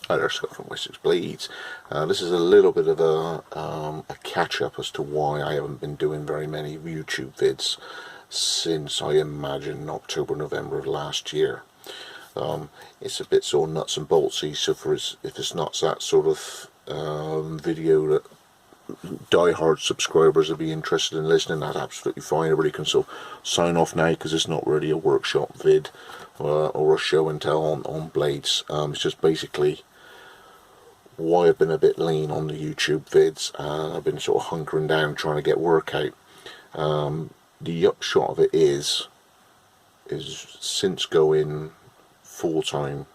Hi there, Scott from Wessex Blades. This is a little bit of a catch-up as to why I haven't been doing very many YouTube vids since I imagine October, November of last year. It's a bit sort of nuts and boltsy, so if it's not that sort of video that die-hard subscribers will be interested in listening, that's absolutely fine. Everybody can sort of sign off now because it's not really a workshop vid or a show and tell on blades. It's just basically why I've been a bit lean on the YouTube vids. I've been sort of hunkering down trying to get work out. The upshot of it is since going full time,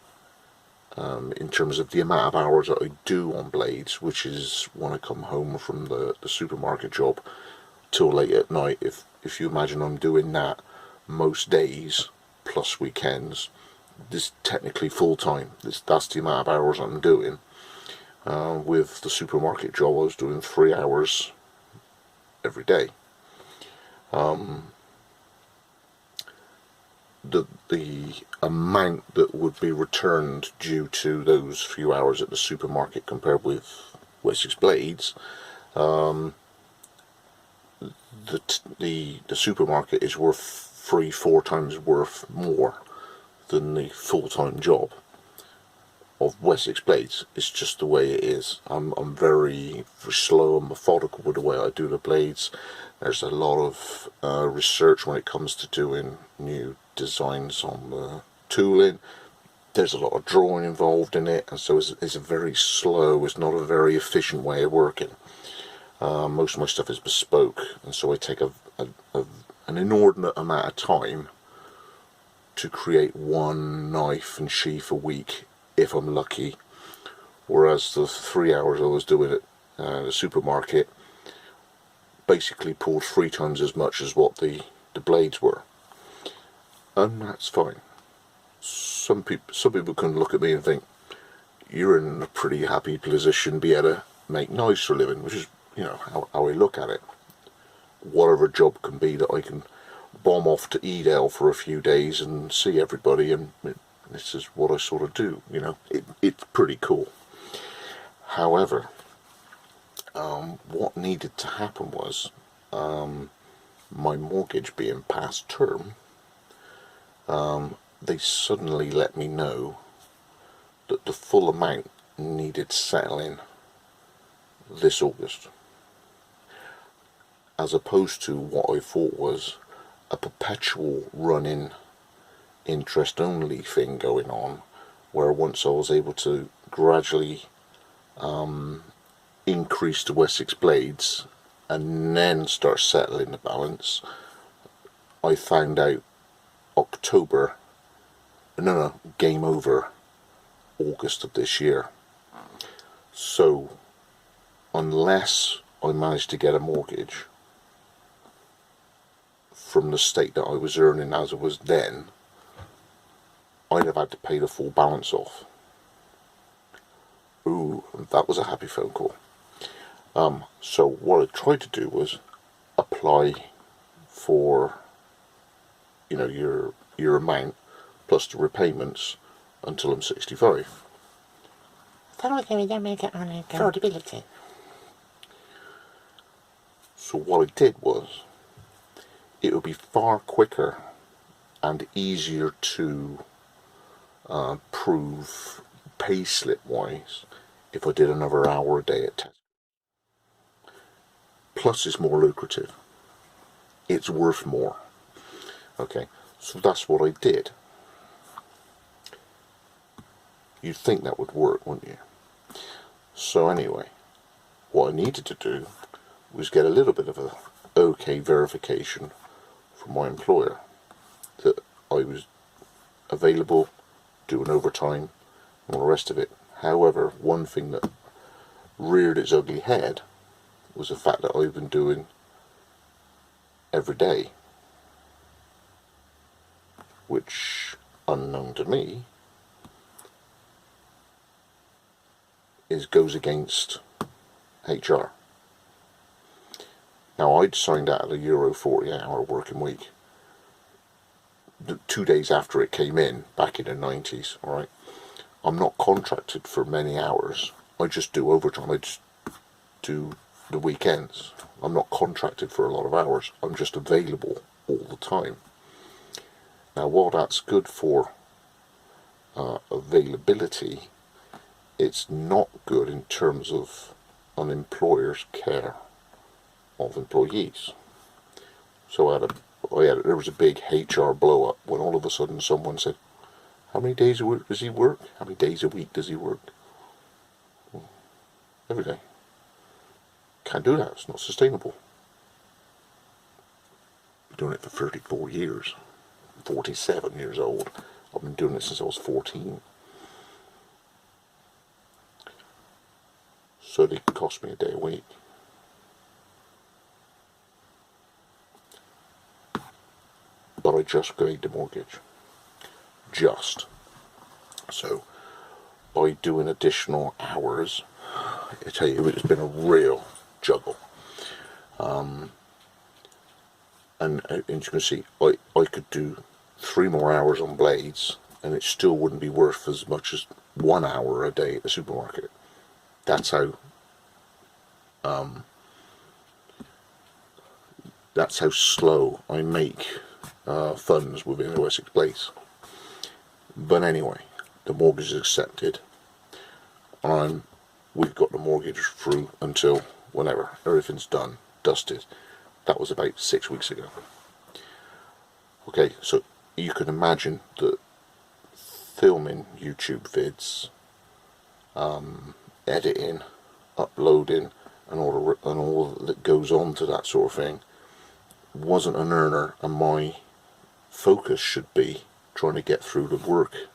in terms of the amount of hours that I do on blades, which is when I come home from the supermarket job till late at night. If you imagine I'm doing that most days plus weekends, this is technically full time. That's the amount of hours I'm doing. With the supermarket job, I was doing 3 hours every day. The amount that would be returned due to those few hours at the supermarket compared with Wessex Blades, the supermarket is worth 3-4 times worth more than the full-time job of Wessex Blades. It's just the way it is. I'm very slow and methodical with the way I do the blades. There's a lot of research when it comes to doing new designs on the tooling. There's a lot of drawing involved in it, and so it's a very slow, it's not a very efficient way of working. Most of my stuff is bespoke, and so I take an inordinate amount of time to create one knife and sheath a week, if I'm lucky, whereas the 3 hours I was doing at the supermarket basically pulled 3 times as much as what the blades were, and that's fine. Some people can look at me and think you're in a pretty happy position, be able to make knives for a living, which is, you know, how I look at it. Whatever job can be that I can bomb off to Edale for a few days and see everybody, and this is what I sort of do, you know. It's pretty cool. However, what needed to happen was, my mortgage being past term, they suddenly let me know that the full amount needed settling this August, as opposed to what I thought was a perpetual running interest only thing going on, where once I was able to gradually increase the Wessex Blades and then start settling the balance, I found out game over August of this year. So unless I managed to get a mortgage from the state that I was earning as it was then, I'd have had to pay the full balance off. Ooh, that was a happy phone call. So what I tried to do was apply for, you know, your amount plus the repayments until I'm 65. Affordability. So what I did was, it would be far quicker and easier to prove payslip wise if I did another hour a day at Tesco. Plus it's more lucrative. It's worth more. Okay, so that's what I did. You'd think that would work, wouldn't you? So anyway, what I needed to do was get a little bit of a okay verification from my employer that I was available, doing overtime, and all the rest of it. However, one thing that reared its ugly head was the fact that I've been doing every day, which, unknown to me, goes against HR. Now, I'd signed out of the Euro 40-hour working week 2 days after it came in, back in the 90s, alright? I'm not contracted for many hours. I just do overtime. I just do the weekends. I'm not contracted for a lot of hours. I'm just available all the time. Now, while that's good for availability, it's not good in terms of an employer's care of employees. So there was a big HR blow up when all of a sudden someone said, "How many days a week does he work? How many days a week does he work?" Well, every day. Can't do that. It's not sustainable. I've been doing it for 34 years. I'm 47 years old. I've been doing it since I was 14. So they cost me a day a week. But I just paid the mortgage. Just. So, by doing additional hours, I tell you, it's been a real juggle. And as you can see, I could do 3 more hours on blades, and it still wouldn't be worth as much as 1 hour a day at the supermarket. That's how slow I make funds within the Wessex place. But anyway, the mortgage is accepted. We've got the mortgage through until whenever everything's done, dusted. That was about 6 weeks ago. Okay, so you can imagine that filming YouTube vids, editing, uploading, and all that goes on to that sort of thing wasn't an earner, and my focus should be trying to get through the work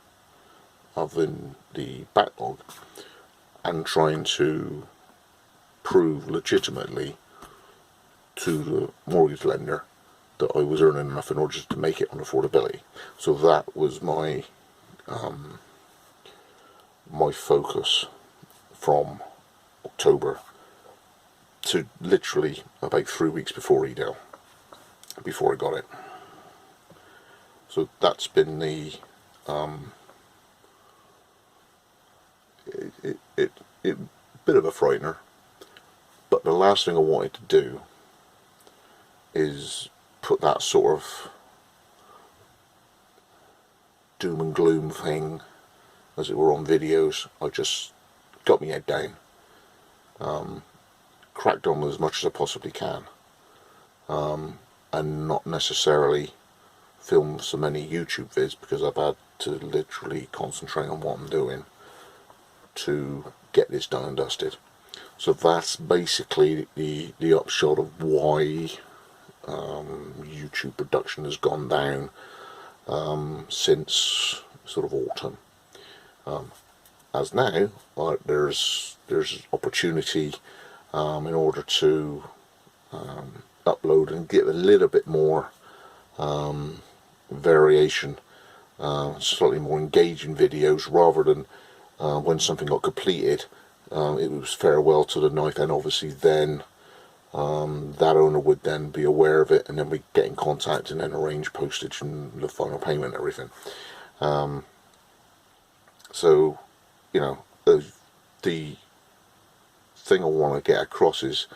of the backlog and trying to prove legitimately to the mortgage lender that I was earning enough in order to make it on affordability. So that was my my focus from October to literally about 3 weeks before EDEL, before I got it. So that's been the bit of a frightener. But the last thing I wanted to do is put that sort of doom and gloom thing, as it were, on videos. I just got my head down, cracked on as much as I possibly can, and not necessarily film so many YouTube vids, because I've had to literally concentrate on what I'm doing to get this done and dusted. So that's basically the upshot of why YouTube production has gone down since sort of autumn. As now, there's opportunity in order to upload and get a little bit more variation, slightly more engaging videos, rather than when something got completed, it was farewell to the knife, and obviously then that owner would then be aware of it, and then we get in contact and then arrange postage and the final payment and everything. So, you know, the thing I want to get across is,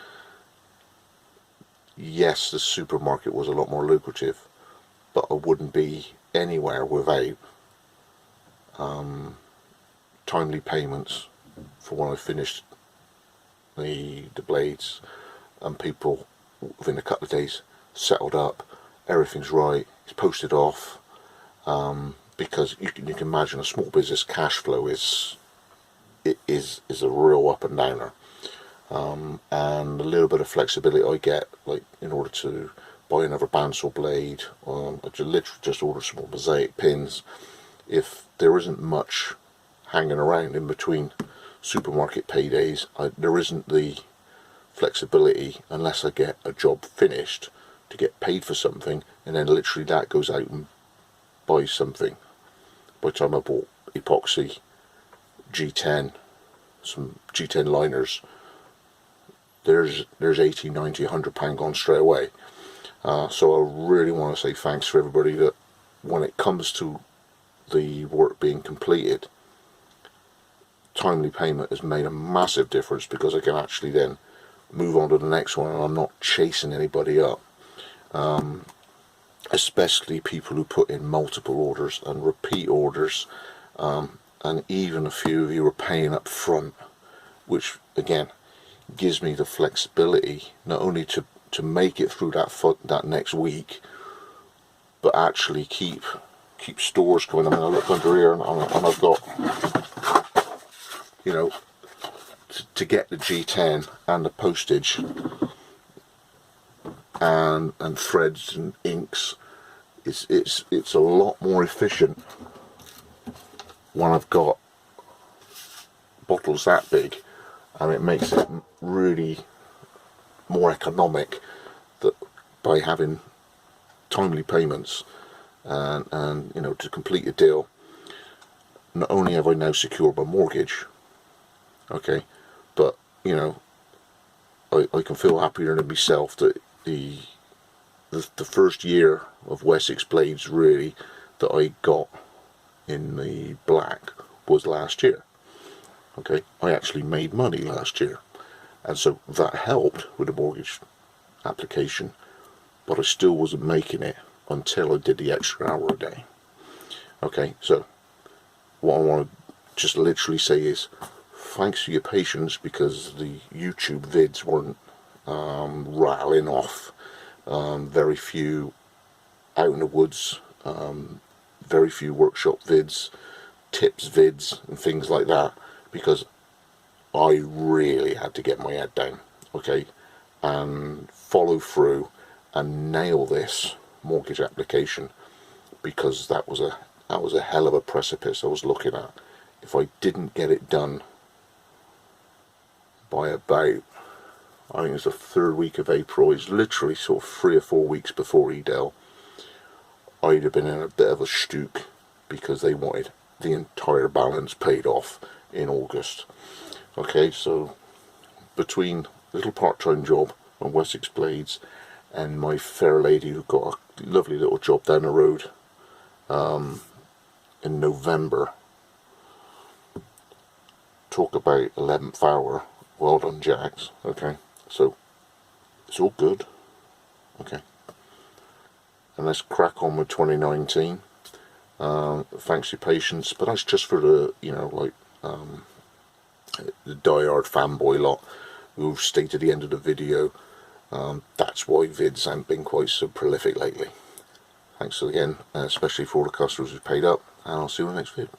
yes, the supermarket was a lot more lucrative, but I wouldn't be anywhere without timely payments for when I finished the blades, and people within a couple of days settled up, everything's right, it's posted off, because you can imagine a small business cash flow is a real up and downer, and a little bit of flexibility I get, like in order to buy another bandsaw blade, I literally just order some more mosaic pins. If there isn't much hanging around in between supermarket paydays, there isn't the flexibility, unless I get a job finished, to get paid for something, and then literally that goes out and buys something. By the time I bought epoxy, G10, some G10 liners, there's 80, 90, £100 gone straight away. So I really want to say thanks for everybody that when it comes to the work being completed, timely payment has made a massive difference, because I can actually then move on to the next one and I'm not chasing anybody up. Especially people who put in multiple orders and repeat orders, and even a few of you are paying up front, which again gives me the flexibility not only to make it through that next week, but actually keep stores going. I mean, I look under here and I've got, you know, to get the G10 and the postage and threads and inks, it's a lot more efficient when I've got bottles that big, and it makes it really more economic that by having timely payments and you know, to complete a deal. Not only have I now secured my mortgage, okay, but you know, I can feel happier in myself that the first year of Wessex blades really that I got in the black was last year. Okay, I actually made money last year, and so that helped with the mortgage application, but I still wasn't making it until I did the extra hour a day. Okay, so what I want to just literally say is thanks for your patience, because the YouTube vids weren't rattling off. Very few out in the woods, very few workshop vids, tips vids and things like that, because I really had to get my head down, okay, and follow through and nail this mortgage application, because that was a hell of a precipice I was looking at. If I didn't get it done by about, I think it was the third week of April, it's literally sort of 3 or 4 weeks before Edel, I'd have been in a bit of a stook, because they wanted the entire balance paid off in August. Okay, so between little part-time job on Wessex Blades and my fair lady who got a lovely little job down the road in November, talk about 11th hour, well done Jax. Okay, so it's all good. Okay, and let's crack on with 2019. Thanks for your patience, but that's just for the, you know, like the die-hard fanboy lot who've stayed to the end of the video. That's why vids haven't been quite so prolific lately. Thanks again, especially for all the customers who've paid up, and I'll see you in the next video.